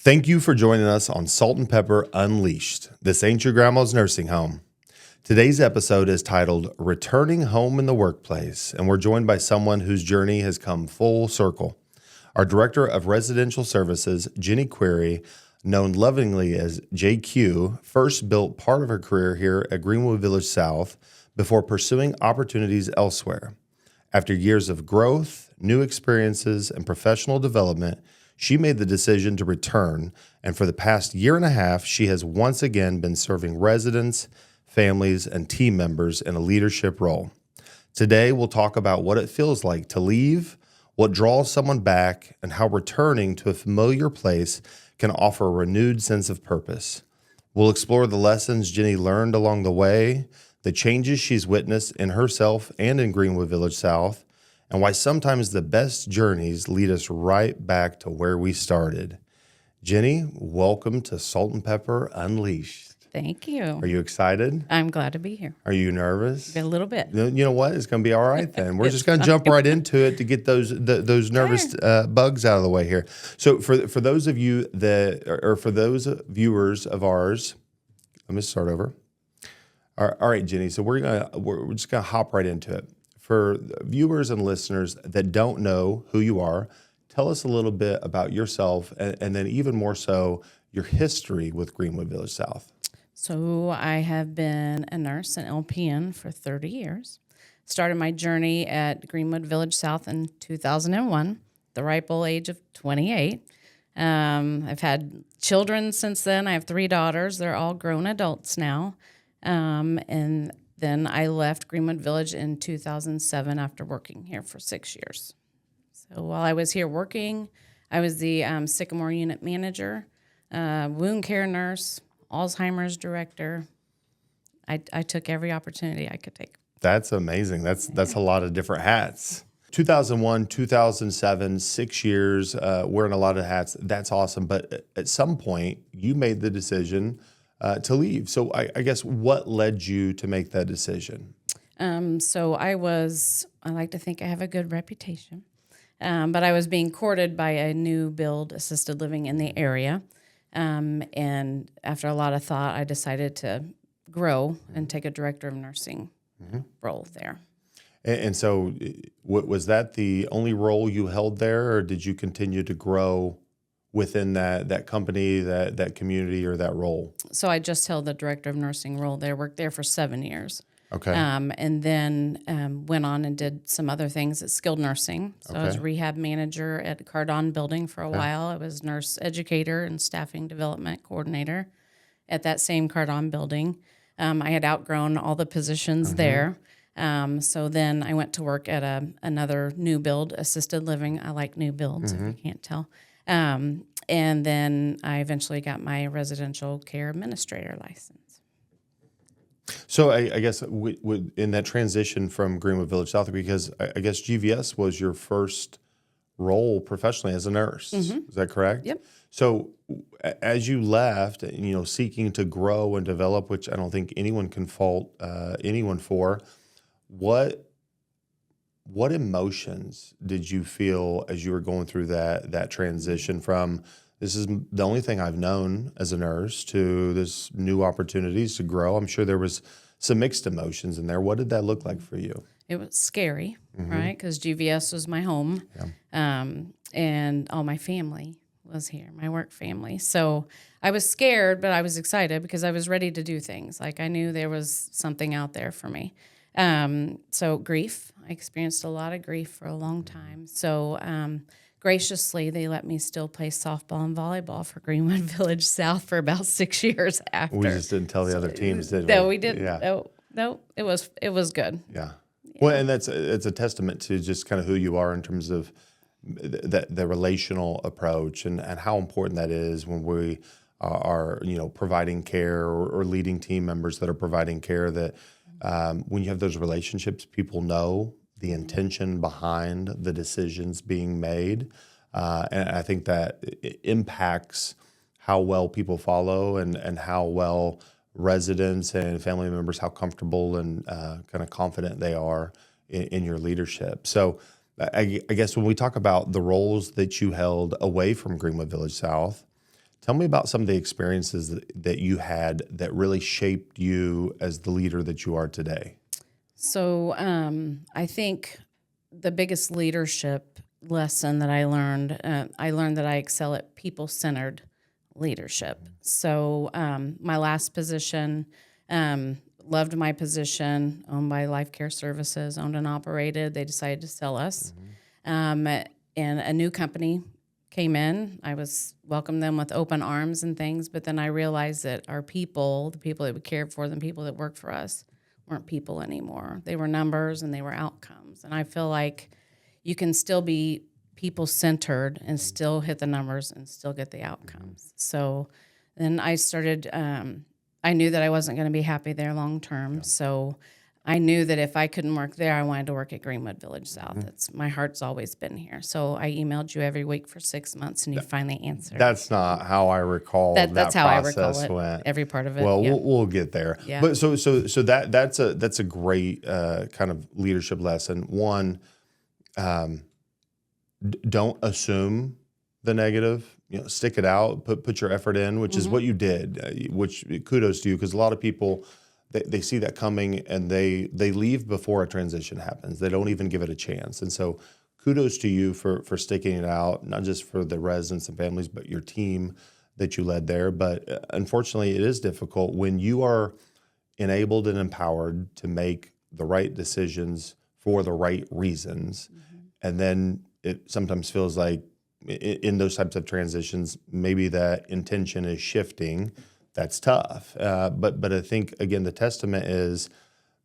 Thank you for joining us on Salt and Pepper Unleashed. This ain't your grandma's nursing home. Today's episode is titled Returning Home in the Workplace, and we're joined by someone whose journey has come full circle. Our Director of Residential Services, Jenny Query, known lovingly as JQ, first built part of her career here at Greenwood Village South before pursuing opportunities elsewhere. After years of growth, new experiences, and professional development, she made the decision to return, and for the past year and a half, she has once again been serving residents, families, and team members in a leadership role. Today, we'll talk about what it feels like to leave, what draws someone back, and how returning to a familiar place can offer a renewed sense of purpose. We'll explore the lessons Jenny learned along the way, the changes she's witnessed in herself and in Greenwood Village South, and why sometimes the best journeys lead us right back to where we started. Jenny, welcome to Salt and Pepper Unleashed. Thank you. Are you excited? I'm glad to be here. Are you nervous? A little bit. You know what? It's going to be all right then. We're just going to jump right into it to get those nervous bugs out of the way here. So for those of you for those viewers of ours, let me start over. All right, Jenny. So we're just going to hop right into it. For viewers and listeners that don't know who you are, tell us a little bit about yourself and then even more so your history with Greenwood Village South. So I have been a nurse and LPN for 30 years. Started my journey at Greenwood Village South in 2001, the ripe old age of 28. I've had children since then. I have 3 daughters. They're all grown adults now. And then I left Greenwood Village in 2007 after working here for 6 years. So while I was here working, I was the Sycamore unit manager, wound care nurse, Alzheimer's director. I took every opportunity I could take. That's amazing. That's a lot of different hats. 2001, 2007, 6 years, wearing a lot of hats. That's awesome. But at some point, you made the decision to leave. So I guess what led you to make that decision? So I like to think I have a good reputation, but I was being courted by a new build assisted living in the area. And after a lot of thought, I decided to grow and take a director of nursing role there. And so was that the only role you held there, or did you continue to grow within that company, that community, or that role? So I just held the director of nursing role there, worked there for 7 years. Okay. And then went on and did some other things at skilled nursing. So I was rehab manager at Cardon building for a while. I was nurse educator and staffing development coordinator at that same Cardon building. I had outgrown all the positions there. So then I went to work at another new build assisted living. I like new builds, if you can't tell. And then I eventually got my residential care administrator license. So I guess in that transition from Greenwood Village South, because I guess GVS was your first role professionally as a nurse. Is that correct? Yep. So as you left, seeking to grow and develop, which I don't think anyone can fault anyone for, what emotions did you feel as you were going through that transition from this is the only thing I've known as a nurse to this new opportunities to grow? I'm sure there was some mixed emotions in there. What did that look like for you? It was scary, right? Because GVS was my home, and all my family was here, my work family. So I was scared, but I was excited because I was ready to do things. Like I knew there was something out there for me. So grief, I experienced a lot of grief for a long time. So graciously, they let me still play softball and volleyball for Greenwood Village South for about 6 years after. We just didn't tell the other teams, did we? No, we didn't. Yeah. No, it was good. Yeah. Well, and it's a testament to just kind of who you are in terms of the relational approach and how important that is when we are providing care or leading team members that are providing care, that when you have those relationships, people know the intention behind the decisions being made. And I think that it impacts how well people follow and how well residents and family members, how comfortable and kind of confident they are in your leadership. So I guess when we talk about the roles that you held away from Greenwood Village South, Tell me about some of the experiences that you had that really shaped you as the leader that you are today. So I think the biggest leadership lesson that I learned that I excel at people-centered leadership. So my last position, loved my position, owned by Life Care Services, owned and operated. They decided to sell us. And a new company came in. I welcomed them with open arms and things, but then I realized that our people, the people that we cared for, the people that worked for us, weren't people anymore. They were numbers and they were outcomes. And I feel like you can still be people-centered and still hit the numbers and still get the outcomes. So then I started, I knew that I wasn't going to be happy there long term. So I knew that if I couldn't work there, I wanted to work at Greenwood Village South. My heart's always been here. So I emailed you every week for 6 months, and you finally answered. That's not how I recall That's how I recall process it. went. Every part of it. Well, yeah. we'll get there. Yeah. But so that's a great kind of leadership lesson. One, don't assume the negative. Stick it out. Put your effort in, which is what you did. Which kudos to you, because a lot of people they see that coming and they leave before a transition happens. They don't even give it a chance. And so, kudos to you for sticking it out, not just for the residents and families, but your team that you led there. But unfortunately, it is difficult when you are enabled and empowered to make the right decisions for the right reasons, and then it sometimes feels like in those types of transitions, maybe that intention is shifting. That's tough. But I think, again, the testament is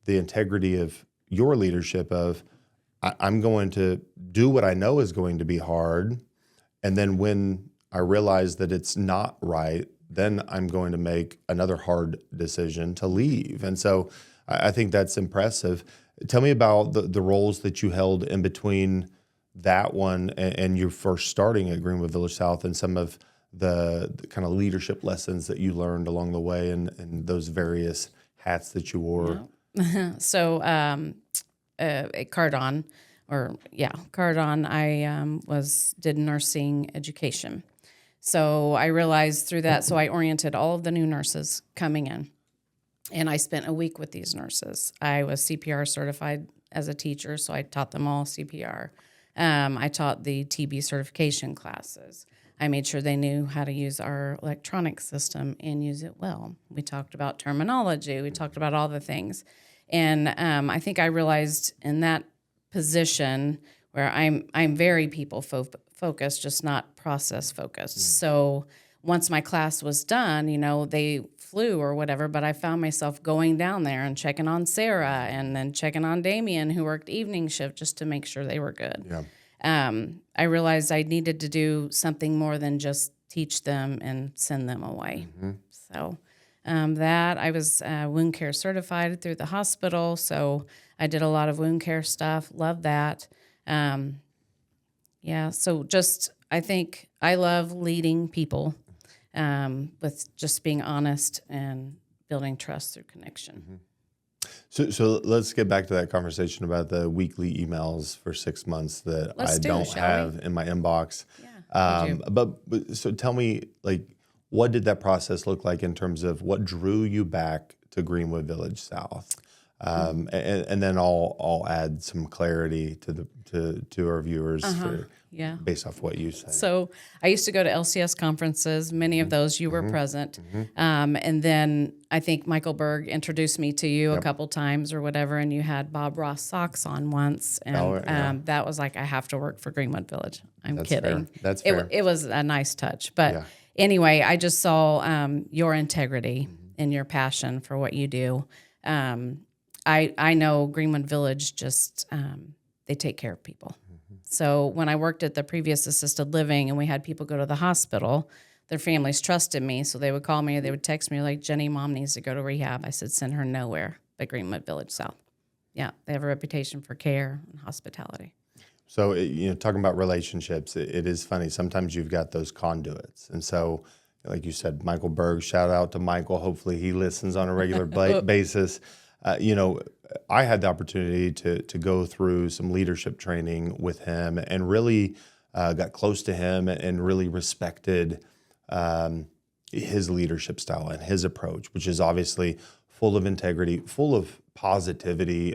the integrity of your leadership of, I'm going to do what I know is going to be hard, and then when I realize that it's not right, then I'm going to make another hard decision to leave. And so I think that's impressive. Tell me about the roles that you held in between that one and your first starting at Greenwood Village South, and some of the kind of leadership lessons that you learned along the way, and those various hats that you wore. Yeah. So at Cardon, I did nursing education. So I realized through that, so I oriented all of the new nurses coming in, and I spent a week with these nurses. I was CPR certified as a teacher, so I taught them all CPR. I taught the TB certification classes. I made sure they knew how to use our electronic system and use it well. We talked about terminology. We talked about all the things. And I think I realized in that position where I'm very people focused, just not process focused. So once my class was done, they flew or whatever, but I found myself going down there and checking on Sarah and then checking on Damien, who worked evening shift, just to make sure they were good. Yeah. I realized I needed to do something more than just teach them and send them away. So that I was wound care certified through the hospital, so I did a lot of wound care stuff. Love that. So just I think I love leading people with just being honest and building trust through connection. So let's get back to that conversation about the weekly emails for 6 months that I don't have in my inbox. Yeah, but so tell me, what did that process look like in terms of what drew you back to Greenwood Village South? And then I'll add some clarity to our viewers based off what you said. So I used to go to LCS conferences. Many of those you were present. And then I think Michael Berg introduced me to you a couple times or whatever, and you had Bob Ross socks on once. And that was like, I have to work for Greenwood Village. That's kidding. Fair. That's fair. It was a nice touch. But anyway, I just saw your integrity and your passion for what you do. I know Greenwood Village just, they take care of people. So when I worked at the previous assisted living and we had people go to the hospital, their families trusted me. So they would call me or they would text me like, Jenny, mom needs to go to rehab. I said, send her nowhere but Greenwood Village South. Yeah, they have a reputation for care and hospitality. So, talking about relationships, it is funny. Sometimes you've got those conduits. And so, like you said, Michael Berg, shout out to Michael. Hopefully he listens on a regular basis. I had the opportunity to go through some leadership training with him and really got close to him and really respected his leadership style and his approach, which is obviously full of integrity, full of positivity.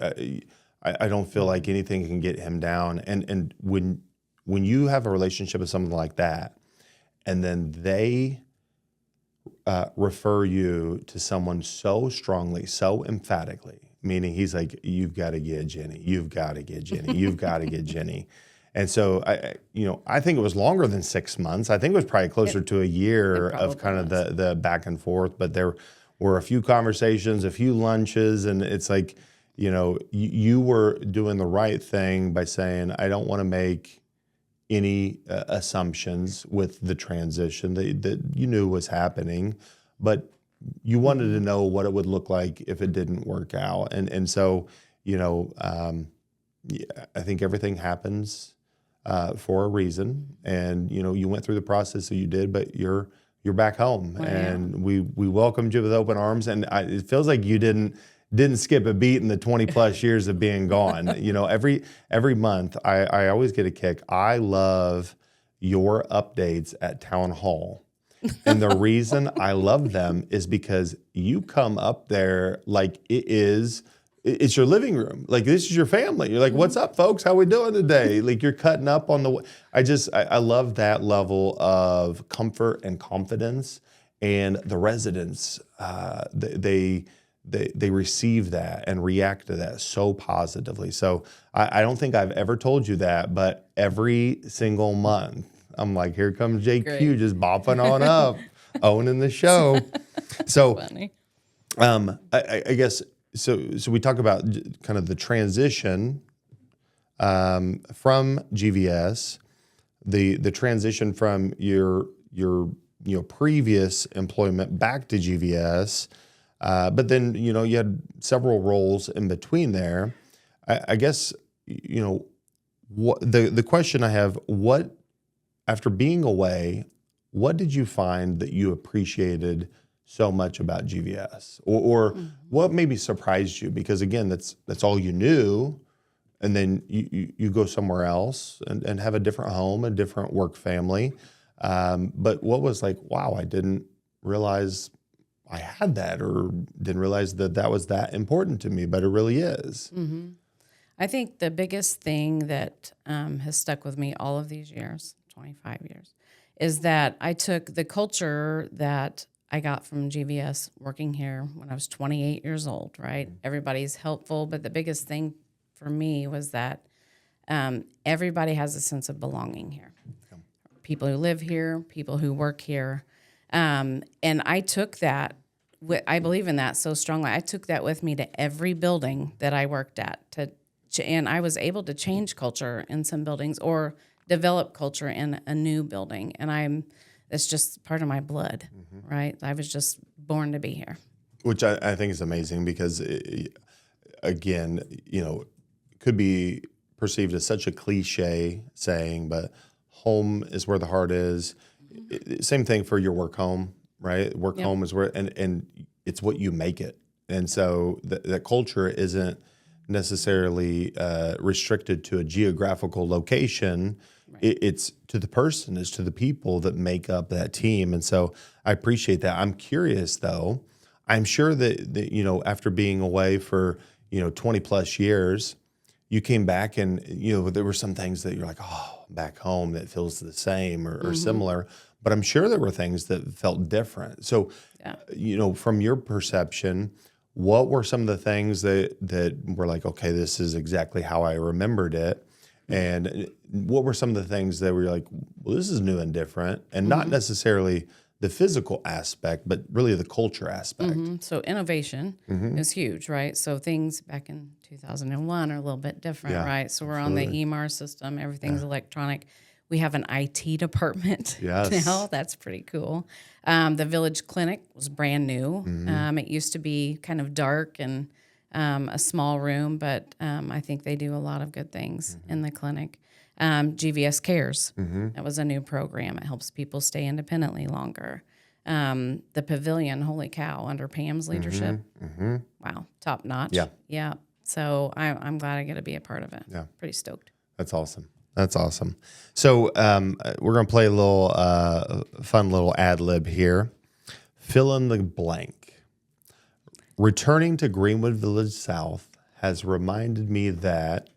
I don't feel like anything can get him down. And when you have a relationship with someone like that, and then they refer you to someone so strongly, so emphatically, meaning he's like, you've got to get Jenny, you've got to get Jenny, you've got to get Jenny. And so I think it was longer than 6 months. I think it was probably closer to a year of kind of the back and forth, but there were a few conversations, a few lunches, and it's like, you were doing the right thing by saying, I don't want to make any assumptions with the transition that you knew was happening, but you wanted to know what it would look like if it didn't work out. And so, I think everything happens for a reason, and you went through the process that you did, but you're back home. Wow. And we welcomed you with open arms, and it feels like you didn't skip a beat in the 20 plus years of being gone. Every month I always get a kick. I love your updates at town hall. And the reason I love them is because you come up there like it's your living room. Like, this is your family. You're like, what's up, folks? How we doing today? Like, you're cutting up on I love that level of comfort and confidence. And the residents, they receive that and react to that so positively. So I don't think I've ever told you that, but every single month, I'm like, here comes JQ. Great. Just bopping on up, owning the show. So, funny. I guess, so we talk about kind of the transition from GVS, the transition from your previous employment back to GVS, but then you had several roles in between there. I guess what the question I have, what after being away, what did you find that you appreciated so much about GVS, or what maybe surprised you? Because again, that's all you knew, and then you go somewhere else and have a different home, a different work family. But what was like, wow, I didn't realize I had that, or didn't realize that was that important to me, but it really is. Mm-hmm. I think the biggest thing that has stuck with me all of these years, 25 years, is that I took the culture that I got from GVS working here when I was 28 years old, right? Everybody's helpful, but the biggest thing for me was that everybody has a sense of belonging here. People who live here, people who work here. And I took that, I believe in that so strongly. I took that with me to every building that I worked at, and I was able to change culture in some buildings or develop culture in a new building. And it's just part of my blood, right? I was just born to be here. Which I think is amazing because, again, could be perceived as such a cliche saying, but home is where the heart is. Same thing for your work home, right? Work home is where, and it's what you make it. And so that culture isn't necessarily restricted to a geographical location. Right. It's to the person, it's to the people that make up that team. And so I appreciate that. I'm curious though, I'm sure that after being away for 20 plus years, you came back and there were some things that you're like, oh, back home that feels the same or similar. But I'm sure there were things that felt different. So, from your perception, what were some of the things that were like, okay, this is exactly how I remembered it? And what were some of the things that were like, well, this is new and different, and not necessarily the physical aspect, but really the culture aspect? So innovation is huge, right? So things back in 2001 are a little bit different, right? So we're on the EMR system. Everything's electronic. We have an IT department now. That's pretty cool. The village clinic was brand new. It used to be kind of dark and a small room, but I think they do a lot of good things in the clinic. GVS Cares, that was a new program. It helps people stay independently longer. The pavilion, holy cow, under Pam's leadership. Wow, top notch. Yeah. So I'm glad I get to be a part of it. Yeah. Pretty stoked. That's awesome. So we're going to play a little fun little ad lib here. Fill in the blank. Returning to Greenwood Village South has reminded me that,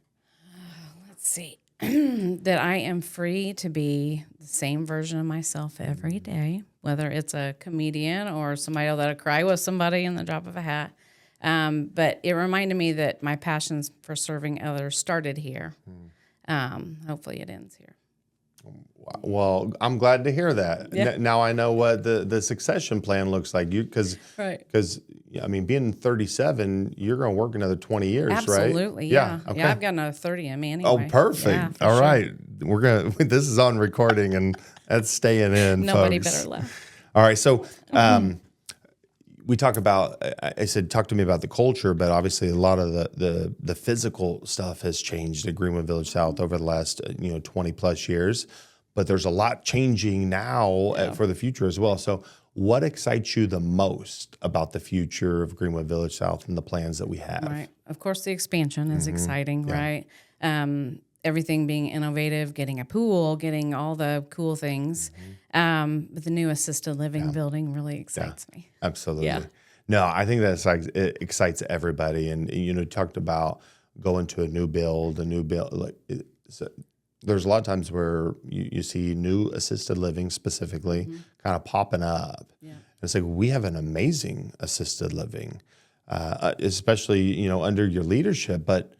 Let's see, that I am free to be the same version of myself every day, whether it's a comedian or somebody that'll cry with somebody in the drop of a hat. But it reminded me that my passions for serving others started here. Hopefully it ends here. well, I'm glad to hear that. Yeah. Now I know what the succession plan looks like. Because I mean, being 37, you're going to work another 20 years, right? Absolutely, yeah. Okay. Yeah, I've got another 30 in me anyway. Oh, perfect. Yeah, for All sure. right. We're going to, this is on recording and that's staying in, Nobody folks. better laugh. All right. So, we talk about, I said, talk to me about the culture, but obviously a lot of the physical stuff has changed at Greenwood Village South over the last, 20 plus years, but there's a lot changing now for the future as well. So what excites you the most about the future of Greenwood Village South and the plans that we have? Right. Of course, the expansion is exciting, right? Everything being innovative, getting a pool, getting all the cool things. But the new assisted living building really excites me. Absolutely. Yeah. No, I think that's like, it excites everybody. And, talked about going to a new build. There's a lot of times where you see new assisted living specifically kind of popping up. Yeah. And it's like, we have an amazing assisted living, especially, under your leadership, but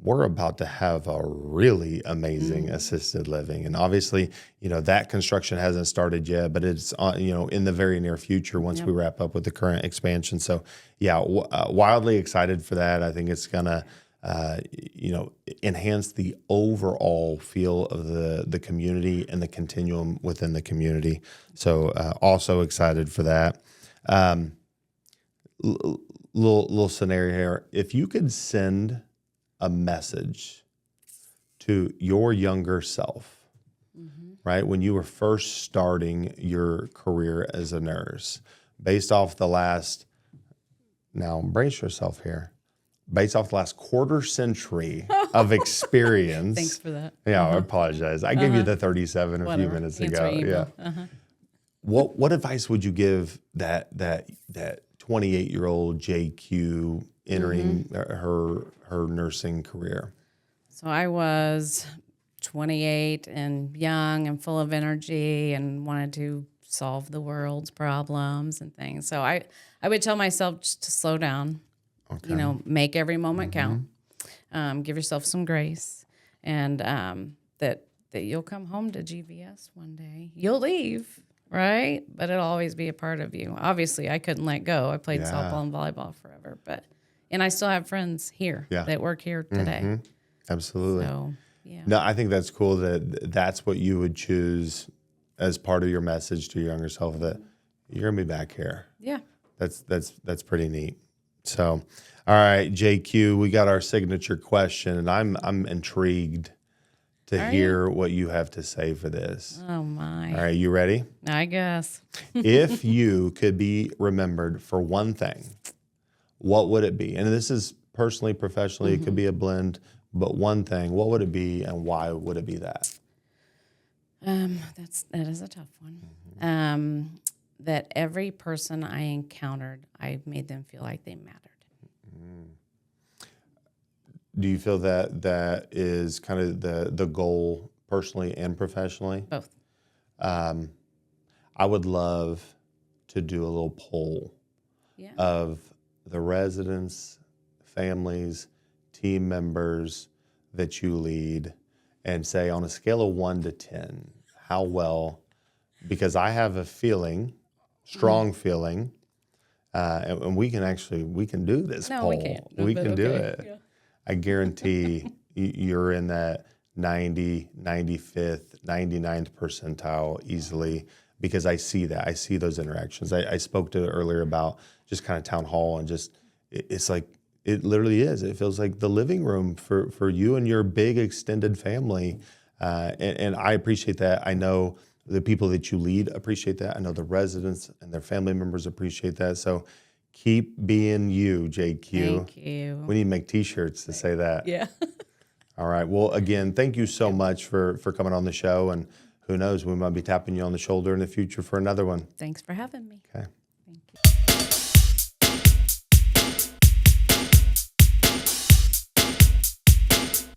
we're about to have a really amazing assisted living. And obviously, that construction hasn't started yet, but it's, in the very near future once we wrap up with the current expansion. So yeah, wildly excited for that. I think it's going to, enhance the overall feel of the community and the continuum within the community. So also excited for that. Little scenario here. If you could send a message to your younger self, right, when you were first starting your career as a nurse, based off the last, now brace yourself here, based off the last quarter century of experience. Thanks for that. Yeah, I apologize. I gave you the 37 a few minutes ago. Yeah. What advice would you give that 28-year-old JQ entering her nursing career? So I was 28 and young and full of energy and wanted to solve the world's problems and things. So I would tell myself just to slow down, make every moment count, give yourself some grace, and that you'll come home to GVS one day. You'll leave, right? But it'll always be a part of you. Obviously, I couldn't let go. I played softball and volleyball forever, and I still have friends here that work here today. Absolutely. So, yeah. No, I think that's cool that's what you would choose as part of your message to your younger self, that you're gonna be back here. Yeah. That's pretty neat. So, all right, JQ, we got our signature question, and I'm intrigued to hear what you have to say for this. Oh my. All right, you ready? I guess. If you could be remembered for one thing, what would it be? And this is personally, professionally, it could be a blend, but one thing, what would it be and why would it be that? That is a tough one. That every person I encountered, I made them feel like they mattered. Do you feel that is kind of the goal personally and professionally? Both. I would love to do a little poll of the residents, families, team members that you lead, and say on a scale of 1 to 10, how well, because I have a feeling, strong feeling, and we can do this poll. We can't. We can do okay. it. Yeah. I guarantee you're in that 90, 95th, 99th percentile easily, because I see that. I see those interactions. I spoke to earlier about just kind of town hall, and just it's like, it literally is. It feels like the living room for you and your big extended family. And I appreciate that. I know the people that you lead appreciate that. I know the residents and their family members appreciate that. So keep being you, JQ. Thank you. We need to make T-shirts to say that. Yeah. All right. Well, again, thank you so much for coming on the show. And who knows, we might be tapping you on the shoulder in the future for another one. Thanks for having me. Okay. Thank you.